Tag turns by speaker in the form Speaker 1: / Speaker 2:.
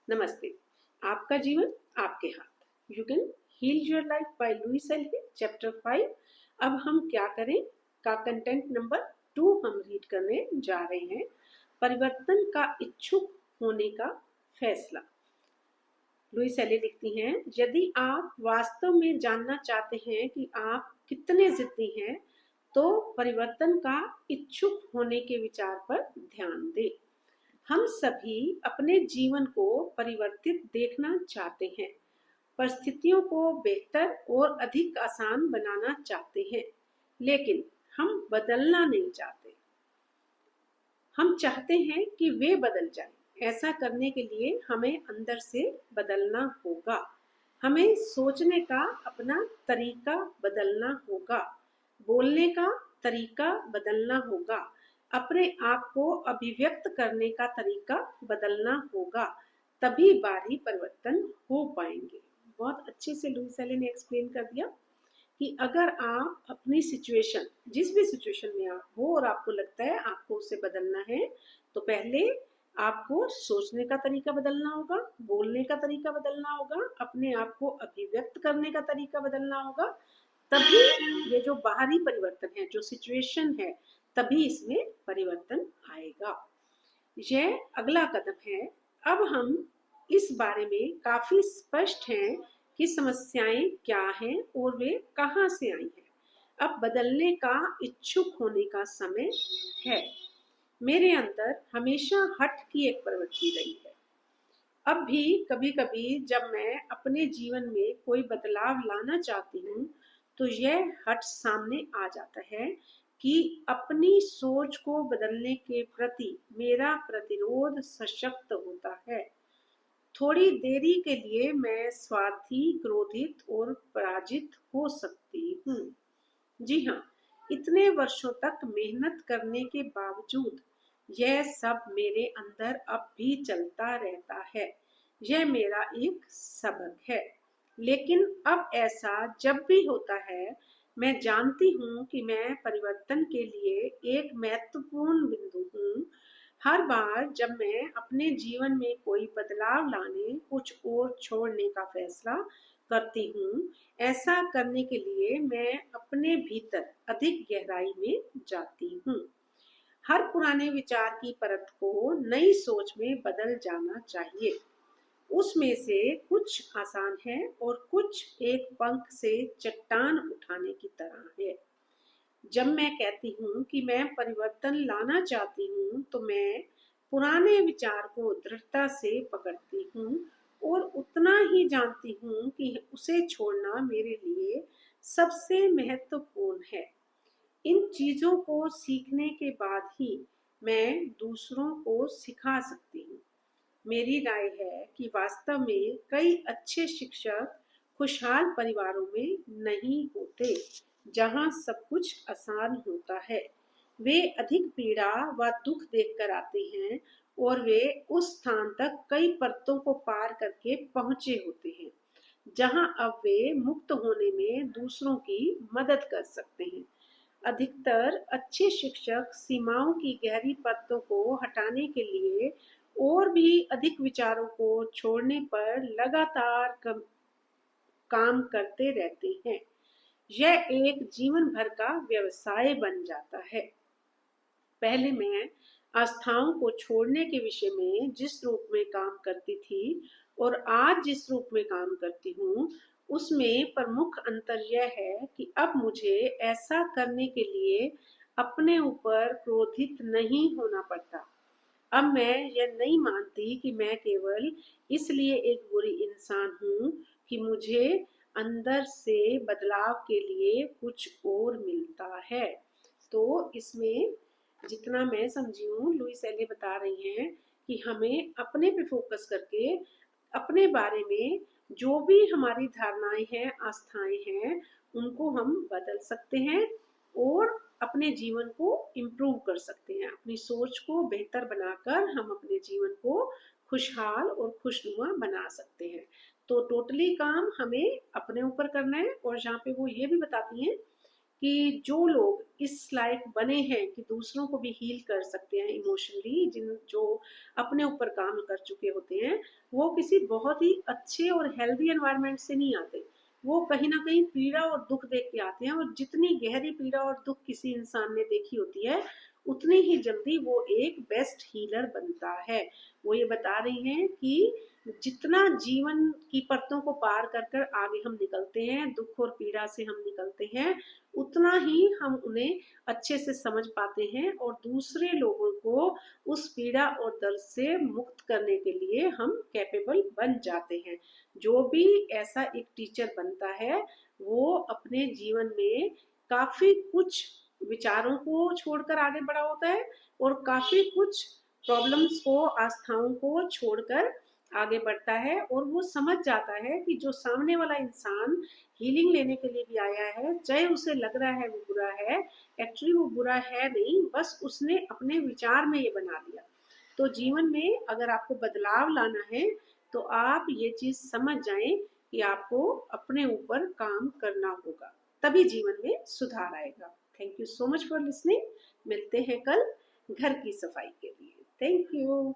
Speaker 1: नमस्ते। आपका जीवन आपके हाथ। You can heal your life by Louise L Hay, chapter 5। अब हम क्या करें का कंटेंट नंबर 2 हम रीड करने जा रहे हैं। परिवर्तन का इच्छुक होने का फैसला। लुइस एल्हे लिखती हैं, यदि आप वास्तव में जानना चाहते हैं कि आप कितने जिद्दी हैं, तो परिवर्तन का इच्छुक होने के विचार पर ध्यान दें। हम सभी अपने जीवन को परिवर्तित देखना चाहते हैं, परिस्थितियों को बेहतर और अधिक आसान बनाना चाहते हैं, लेकिन हम बदलना नहीं चाहते। हम चाहते हैं कि वे बदल जाएं। ऐसा करने के लिए हमें अंदर से बदलना होगा। हमें सोचने का अपना तरीका बदलना होगा, बोलने का तरीका बदलना होगा, अपने आप को अभिव्यक्त करने का तरीका बदलना होगा, तभी बाहरी परिवर्तन हो पाएंगे। बहुत अच्छे से लुइस एले ने एक्सप्लेन कर दिया कि अगर आप अपनी सिचुएशन, जिस भी सिचुएशन में आप हो और आपको लगता है आपको उसे बदलना है, तो पहले आपको सोचने का तरीका बदलना होगा, बोलने का तरीका बदलना होगा, अपने आप को अभिव्यक्त करने का तरीका बदलना होगा, तभी ये जो बाहरी परिवर्तन है, जो सिचुएशन है, तभी इसमें परिवर्तन आएगा। यह अगला कदम है। अब हम इस बारे में काफी स्पष्ट हैं कि समस्याएं क्या हैं और वे कहां से आई हैं। अब बदलने का इच्छुक होने का समय है। मेरे अंदर हमेशा हठ की एक प्रवृत्ति रही है। अब भी कभी कभी जब मैं अपने जीवन में कोई बदलाव लाना चाहती हूँ, तो यह हठ सामने आ जाता है कि अपनी सोच को बदलने के प्रति मेरा प्रतिरोध सशक्त होता है। थोड़ी देरी के लिए मैं स्वार्थी, क्रोधित और पराजित हो सकती हूँ। जी हाँ, इतने वर्षों तक मेहनत करने के बावजूद यह सब मेरे अंदर अब भी चलता रहता है। यह मेरा एक सबक है। लेकिन अब ऐसा जब भी होता है, मैं जानती हूँ कि मैं परिवर्तन के लिए एक महत्वपूर्ण बिंदु हूँ। हर बार जब मैं अपने जीवन में कोई बदलाव लाने, कुछ और छोड़ने का फैसला करती हूँ, ऐसा करने के लिए मैं अपने भीतर अधिक गहराई में जाती हूँ। हर पुराने विचार की परत को नई सोच में बदल जाना चाहिए। उसमें से कुछ आसान है और कुछ एक पंख से चट्टान उठाने की तरह है। जब मैं कहती हूँ कि मैं परिवर्तन लाना चाहती हूँ, तो मैं पुराने विचार को दृढ़ता से पकड़ती हूँ और उतना ही जानती हूँ कि उसे छोड़ना मेरे लिए सबसे महत्वपूर्ण है। इन चीजों को सीखने के बाद ही मैं दूसरों को सिखा सकती हूँ। मेरी राय है कि वास्तव में कई अच्छे शिक्षक खुशहाल परिवारों में नहीं होते, जहाँ सब कुछ आसान होता है। वे अधिक पीड़ा व दुख देखकर आते हैं और वे उस स्थान तक कई परतों को पार करके पहुंचे होते हैं, जहां अब वे मुक्त होने में दूसरों की मदद कर सकते हैं। अधिकतर अच्छे शिक्षक सीमाओं की गहरी परतों को हटाने के लिए और भी अधिक विचारों को छोड़ने पर लगातार काम करते रहते हैं। यह एक जीवन भर का व्यवसाय बन जाता है। पहले मैं आस्थाओं को छोड़ने के विषय में जिस रूप में काम करती थी और आज जिस रूप में काम करती हूँ, उसमें प्रमुख अंतर यह है कि अब मुझे ऐसा करने के लिए अपने ऊपर क्रोधित नहीं होना पड़ता। अब मैं यह नहीं मानती कि मैं केवल इसलिए एक बुरी इंसान हूँ कि मुझे अंदर से बदलाव के लिए कुछ और मिलता है। तो इसमें जितना मैं समझी हूँ, लुइस एले बता रही हैं कि हमें अपने पे फोकस करके अपने बारे में जो भी हमारी धारणाएं हैं, आस्थाएं हैं, उनको हम बदल सकते हैं और अपने जीवन को इम्प्रूव कर सकते हैं। अपनी सोच को बेहतर बनाकर हम अपने जीवन को खुशहाल और खुशनुमा बना सकते हैं। तो टोटली काम हमें अपने ऊपर करना है। और जहाँ पे वो ये भी बताती हैं कि जो लोग इस लायक बने हैं कि दूसरों को भी हील कर सकते हैं इमोशनली, जिन जो अपने ऊपर काम कर चुके होते हैं, वो किसी बहुत ही अच्छे और हेल्दी एनवायरनमेंट से नहीं आते। वो कहीं ना कहीं पीड़ा और दुख देख के आते हैं, और जितनी गहरी पीड़ा और दुख किसी इंसान ने देखी होती है, उतनी ही जल्दी वो एक बेस्ट हीलर बनता है। वो ये बता रही हैं कि जितना जीवन की परतों को पार कर कर आगे हम निकलते हैं, दुख और पीड़ा से हम निकलते हैं, उतना ही हम उन्हें अच्छे से समझ पाते हैं और दूसरे लोगों को उस पीड़ा और दर्द से मुक्त करने के लिए हम कैपेबल बन जाते हैं। जो भी ऐसा एक टीचर बनता है, वो अपने जीवन में काफी कुछ विचारों को छोड़कर आगे बढ़ा होता है, और काफी कुछ प्रॉब्लम्स को, आस्थाओं को छोड़कर आगे बढ़ता है, और वो समझ जाता है कि जो सामने वाला इंसान हीलिंग लेने के लिए भी आया है, चाहे उसे लग रहा है वो बुरा है, एक्चुअली वो बुरा है नहीं, बस उसने अपने विचार में ये बना लिया। तो जीवन में अगर आपको बदलाव लाना है, तो आप ये चीज समझ जाएं कि आपको अपने ऊपर काम करना होगा, तभी जीवन में सुधार आएगा। Thank you so much for listening. मिलते हैं कल घर की सफाई के लिए। Thank you.